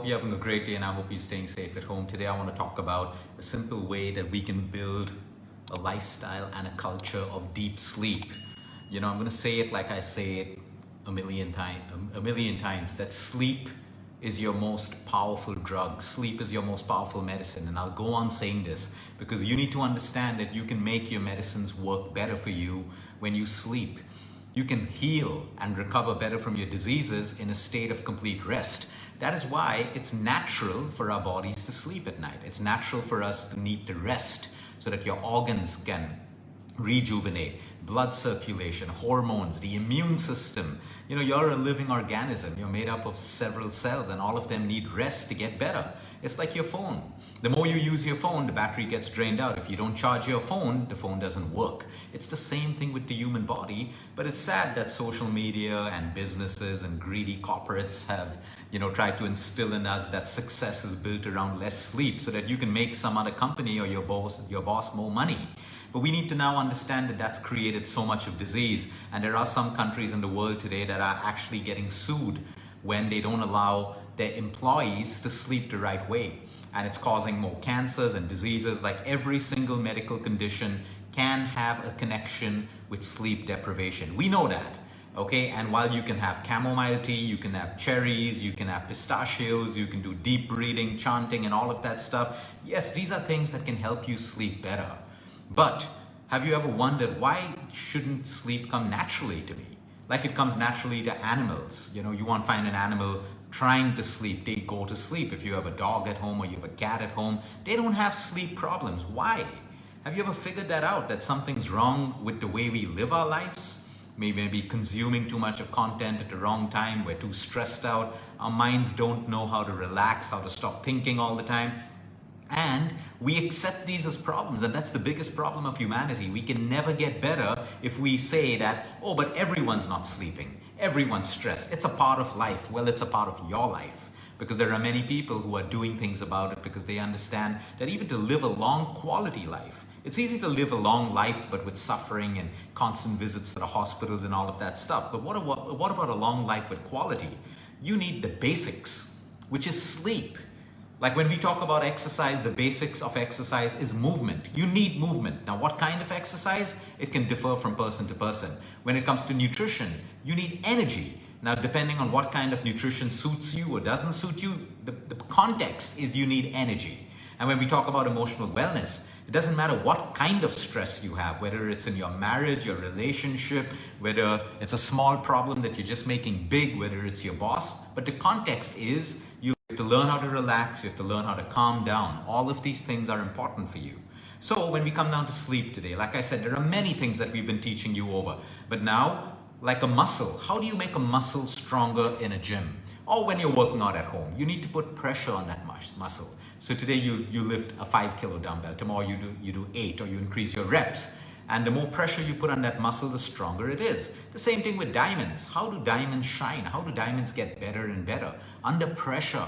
you're having a great day and I hope you're staying safe at home. Today I want to talk about a simple way that we can build a lifestyle and a culture of deep sleep. I'm going to say it like I say it a million times, that sleep is your most powerful drug. Sleep is your most powerful medicine. And I'll go on saying this because you need to understand that you can make your medicines work better for you when you sleep. You can heal and recover better from your diseases in a state of complete rest. That is why it's natural for our bodies to sleep at night. It's natural for us to need to rest so that your organs can rejuvenate, blood circulation, hormones, the immune system. You're a living organism. You're made up of several cells and all of them need rest to get better. It's like your phone. The more you use your phone, the battery gets drained out. If you don't charge your phone, the phone doesn't work. It's the same thing with the human body, but it's sad that social media and businesses and greedy corporates have, tried to instill in us that success is built around less sleep so that you can make some other company or your boss more money. But we need to now understand that that's created so much of disease, and there are some countries in the world today that are actually getting sued when they don't allow their employees to sleep the right way. And it's causing more cancers and diseases. Like every single medical condition can have a connection with sleep deprivation. We know that, okay? And while you can have chamomile tea, you can have cherries, you can have pistachios, you can do deep breathing, chanting, and all of that stuff. Yes, these are things that can help you sleep better. But have you ever wondered why shouldn't sleep come naturally to me? Like it comes naturally to animals. You won't find an animal trying to sleep, they go to sleep. If you have a dog at home or you have a cat at home, they don't have sleep problems. Why? Have you ever figured that out, that something's wrong with the way we live our lives? Maybe consuming too much of content at the wrong time, we're too stressed out, our minds don't know how to relax, how to stop thinking all the time. And we accept these as problems, and that's the biggest problem of humanity. We can never get better if we say that, oh, but everyone's not sleeping, everyone's stressed, it's a part of life. Well, it's a part of your life, because there are many people who are doing things about it because they understand that even to live a long quality life, it's easy to live a long life but with suffering and constant visits to the hospitals and all of that stuff. But what about a long life with quality? You need the basics, which is sleep. Like when we talk about exercise, the basics of exercise is movement. You need movement. Now, what kind of exercise? It can differ from person to person. When it comes to nutrition, you need energy. Now, depending on what kind of nutrition suits you or doesn't suit you, the context is you need energy. And when we talk about emotional wellness, it doesn't matter what kind of stress you have, whether it's in your marriage, your relationship, whether it's a small problem that you're just making big, whether it's your boss, but the context is you have to learn how to relax, you have to learn how to calm down. All of these things are important for you. So when we come down to sleep today, like I said, there are many things that we've been teaching you over. But now, like a muscle, how do you make a muscle stronger in a gym? Or when you're working out at home, you need to put pressure on that muscle. So today you lift a 5 kilo dumbbell, tomorrow you do 8, or you increase your reps. And the more pressure you put on that muscle, the stronger it is. The same thing with diamonds. How do diamonds shine? How do diamonds get better and better? Under pressure.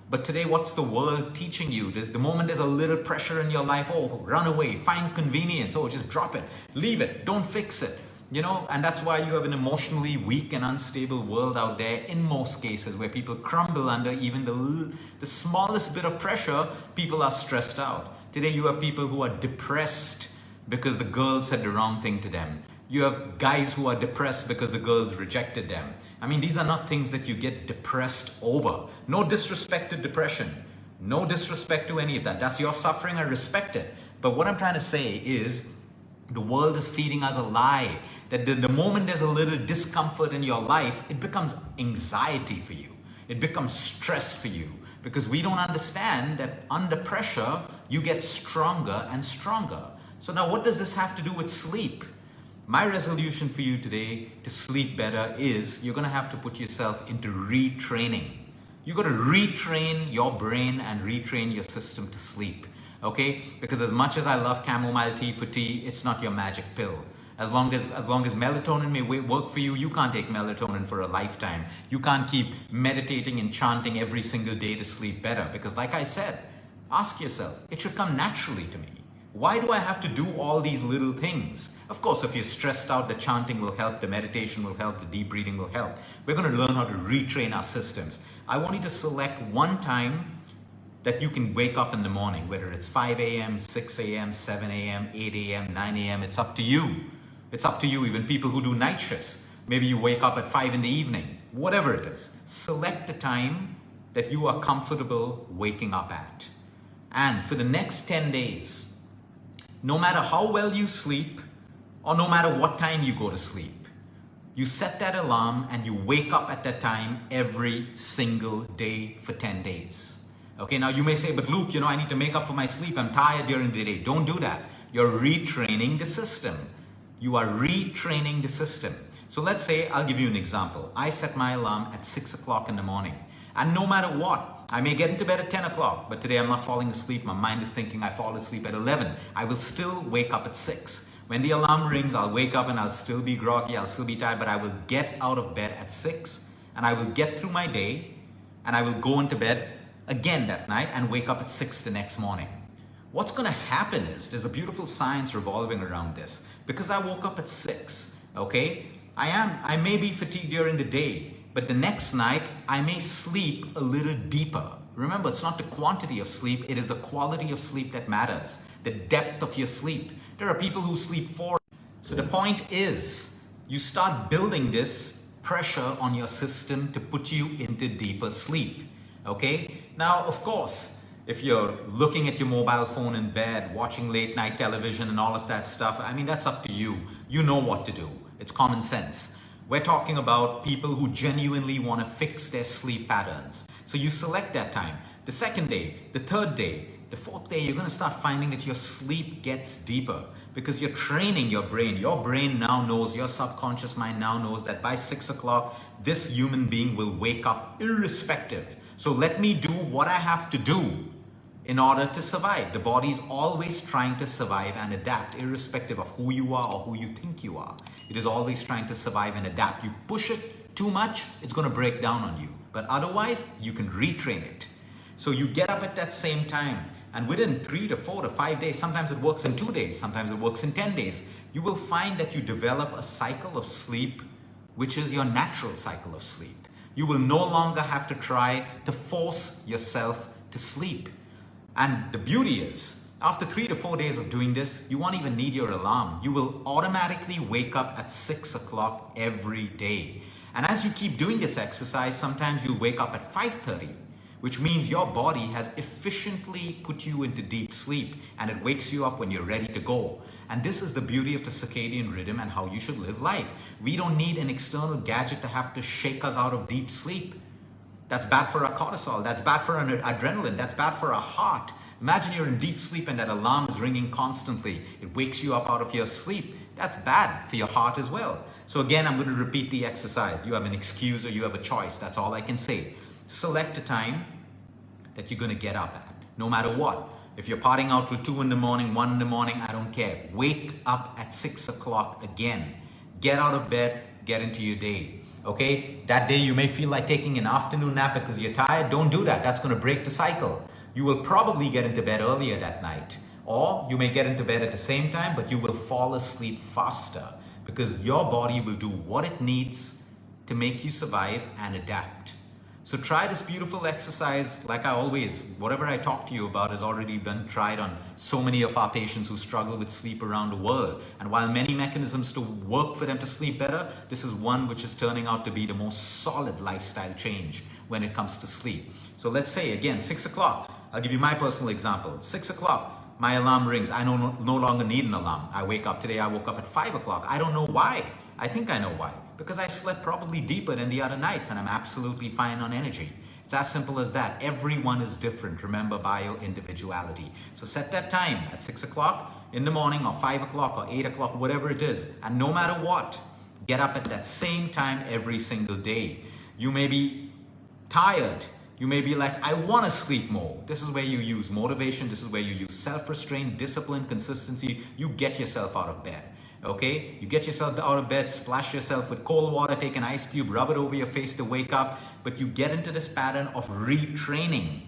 But today, what's the world teaching you? The moment there's a little pressure in your life, oh, run away, find convenience, oh, just drop it, leave it, don't fix it. And that's why you have an emotionally weak and unstable world out there in most cases, where people crumble under even the smallest bit of pressure. People are stressed out. Today, you have people who are depressed because the girl said the wrong thing to them. You have guys who are depressed because the girls rejected them. I mean, these are not things that you get depressed over. No disrespect to depression. No disrespect to any of that. That's your suffering, I respect it. But what I'm trying to say is the world is feeding us a lie. That the moment there's a little discomfort in your life, it becomes anxiety for you. It becomes stress for you. Because we don't understand that under pressure, you get stronger and stronger. So now what does this have to do with sleep? My resolution for you today to sleep better is you're going to have to put yourself into retraining. You've got to retrain your brain and retrain your system to sleep. Okay? Because as much as I love chamomile tea for tea, it's not your magic pill. As long as melatonin may work for you, you can't take melatonin for a lifetime. You can't keep meditating and chanting every single day to sleep better. Because like I said, ask yourself, it should come naturally to me. Why do I have to do all these little things? Of course, if you're stressed out, the chanting will help, the meditation will help, the deep breathing will help. We're going to learn how to retrain our systems. I want you to select one time that you can wake up in the morning, whether it's 5 a.m., 6 a.m., 7 a.m., 8 a.m., 9 a.m., it's up to you. It's up to you, even people who do night shifts. Maybe you wake up at 5 in the evening, whatever it is. Select the time that you are comfortable waking up at. And for the next 10 days, no matter how well you sleep, or no matter what time you go to sleep, you set that alarm and you wake up at that time every single day for 10 days. Okay, now you may say, but Luke, I need to make up for my sleep. I'm tired during the day. Don't do that. You're retraining the system. You are retraining the system. So let's say, I'll give you an example. I set my alarm at 6 o'clock in the morning. And no matter what, I may get into bed at 10 o'clock, but today I'm not falling asleep. My mind is thinking I fall asleep at 11. I will still wake up at 6. When the alarm rings, I'll wake up and I'll still be groggy, I'll still be tired, but I will get out of bed at 6 and I will get through my day and I will go into bed again that night and wake up at 6 the next morning. What's going to happen is there's a beautiful science revolving around this. Because I woke up at 6, okay, I may be fatigued during the day, but the next night I may sleep a little deeper. Remember, it's not the quantity of sleep, it is the quality of sleep that matters, the depth of your sleep. There are people who sleep 4. So the point is, you start building this pressure on your system to put you into deeper sleep, okay? Now, of course, if you're looking at your mobile phone in bed, watching late night television and all of that stuff, I mean, that's up to you. You know what to do. It's common sense. We're talking about people who genuinely want to fix their sleep patterns. So you select that time. The second day, the third day, the fourth day, you're going to start finding that your sleep gets deeper because you're training your brain. Your brain now knows, your subconscious mind now knows that by 6 o'clock, this human being will wake up irrespective. So let me do what I have to do in order to survive. The body's always trying to survive and adapt, irrespective of who you are or who you think you are. It is always trying to survive and adapt. You push it too much, it's going to break down on you. But otherwise, you can retrain it. So you get up at that same time, and within 3 to 4 to 5 days, sometimes it works in 2 days, sometimes it works in 10 days, you will find that you develop a cycle of sleep, which is your natural cycle of sleep. You will no longer have to try to force yourself to sleep. And the beauty is, after 3 to 4 days of doing this, you won't even need your alarm. You will automatically wake up at 6 o'clock every day. And as you keep doing this exercise, sometimes you'll wake up at 5:30, which means your body has efficiently put you into deep sleep and it wakes you up when you're ready to go. And this is the beauty of the circadian rhythm and how you should live life. We don't need an external gadget to have to shake us out of deep sleep. That's bad for our cortisol, that's bad for our adrenaline, that's bad for our heart. Imagine you're in deep sleep and that alarm is ringing constantly. It wakes you up out of your sleep. That's bad for your heart as well. So again, I'm going to repeat the exercise. You have an excuse or you have a choice. That's all I can say. Select a time that you're going to get up at, no matter what. If you're partying out till 2 in the morning, 1 in the morning, I don't care. Wake up at 6 o'clock again. Get out of bed, get into your day. Okay, that day you may feel like taking an afternoon nap because you're tired. Don't do that. That's going to break the cycle. You will probably get into bed earlier that night, or you may get into bed at the same time, but you will fall asleep faster because your body will do what it needs to make you survive and adapt. So try this beautiful exercise. Like I always, whatever I talk to you about has already been tried on so many of our patients who struggle with sleep around the world. And while many mechanisms to work for them to sleep better, this is one which is turning out to be the most solid lifestyle change when it comes to sleep. So let's say again, 6 o'clock. I'll give you my personal example. 6 o'clock, my alarm rings. I no longer need an alarm. I wake up. Today I woke up at 5 o'clock. I don't know why. I think I know why. Because I slept probably deeper than the other nights and I'm absolutely fine on energy. It's as simple as that. Everyone is different. Remember bio-individuality. So set that time at 6 o'clock in the morning or 5 o'clock or 8 o'clock, whatever it is. And no matter what, get up at that same time every single day. You may be tired. You may be like, I want to sleep more. This is where you use motivation. This is where you use self-restraint, discipline, consistency. You get yourself out of bed. Okay, you get yourself out of bed, splash yourself with cold water, take an ice cube, rub it over your face to wake up, but you get into this pattern of retraining.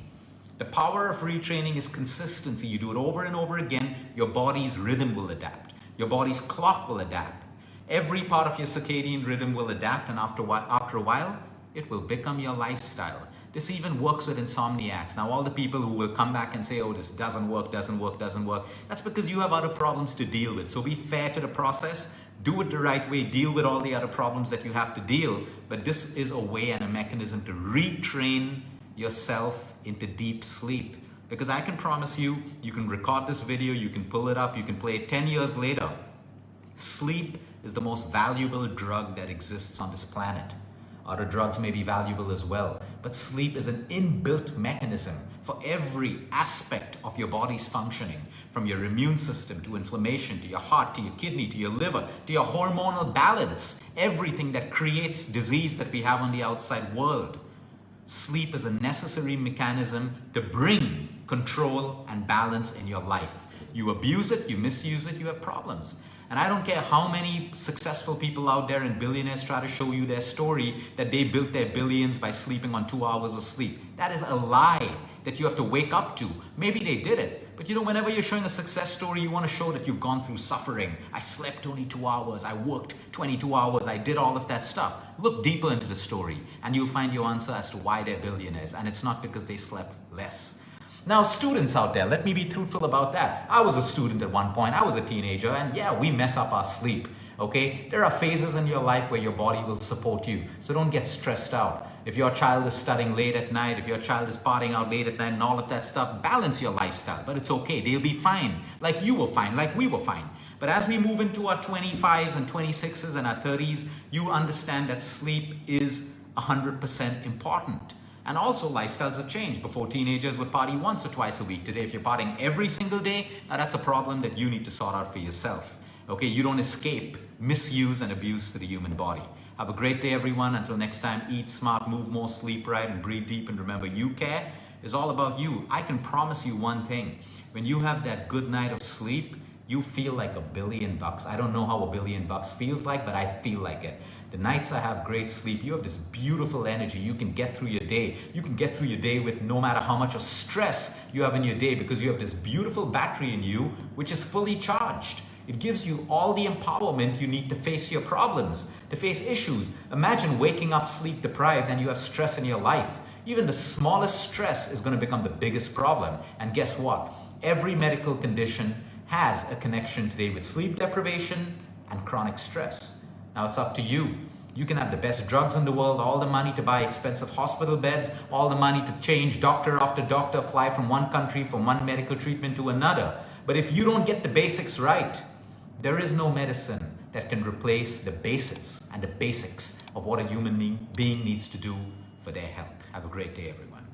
The power of retraining is consistency. You do it over and over again, your body's rhythm will adapt. Your body's clock will adapt. Every part of your circadian rhythm will adapt, and after a while, it will become your lifestyle. This even works with insomniacs. Now, all the people who will come back and say, oh, this doesn't work, that's because you have other problems to deal with. So be fair to the process, do it the right way, deal with all the other problems that you have to deal. But this is a way and a mechanism to retrain yourself into deep sleep. Because I can promise you, you can record this video, you can pull it up, you can play it 10 years later. Sleep is the most valuable drug that exists on this planet. Other drugs may be valuable as well, but sleep is an inbuilt mechanism for every aspect of your body's functioning, from your immune system to inflammation, to your heart, to your kidney, to your liver, to your hormonal balance, everything that creates disease that we have on the outside world. Sleep is a necessary mechanism to bring control and balance in your life. You abuse it, you misuse it, you have problems. And I don't care how many successful people out there and billionaires try to show you their story that they built their billions by sleeping on 2 hours of sleep. That is a lie that you have to wake up to. Maybe they did it, but whenever you're showing a success story, you want to show that you've gone through suffering. I slept only 2 hours, I worked 22 hours, I did all of that stuff. Look deeper into the story and you'll find your answer as to why they're billionaires. And it's not because they slept less. Now, students out there, let me be truthful about that. I was a student at one point, I was a teenager, and yeah, we mess up our sleep, okay? There are phases in your life where your body will support you, so don't get stressed out. If your child is studying late at night, if your child is partying out late at night and all of that stuff, balance your lifestyle, but it's okay, they'll be fine, like you were fine, like we were fine. But as we move into our 25s and 26s and our 30s, you understand that sleep is 100% important. And also, lifestyles have changed. Before, teenagers would party once or twice a week. Today, if you're partying every single day, now that's a problem that you need to sort out for yourself. Okay, you don't escape misuse and abuse to the human body. Have a great day, everyone. Until next time, eat smart, move more, sleep right, and breathe deep. And remember, you care is all about you. I can promise you one thing. When you have that good night of sleep, you feel like $1 billion. I don't know how $1 billion feels like, but I feel like it. The nights I have great sleep, you have this beautiful energy. You can get through your day. You can get through your day with no matter how much of stress you have in your day, because you have this beautiful battery in you, which is fully charged. It gives you all the empowerment you need to face your problems, to face issues. Imagine waking up sleep deprived and you have stress in your life. Even the smallest stress is going to become the biggest problem. And guess what? Every medical condition has a connection today with sleep deprivation and chronic stress. Now it's up to you. You can have the best drugs in the world, all the money to buy expensive hospital beds, all the money to change doctor after doctor, fly from one country, from one medical treatment to another. But if you don't get the basics right, there is no medicine that can replace the basis and the basics of what a human being needs to do for their health. Have a great day, everyone.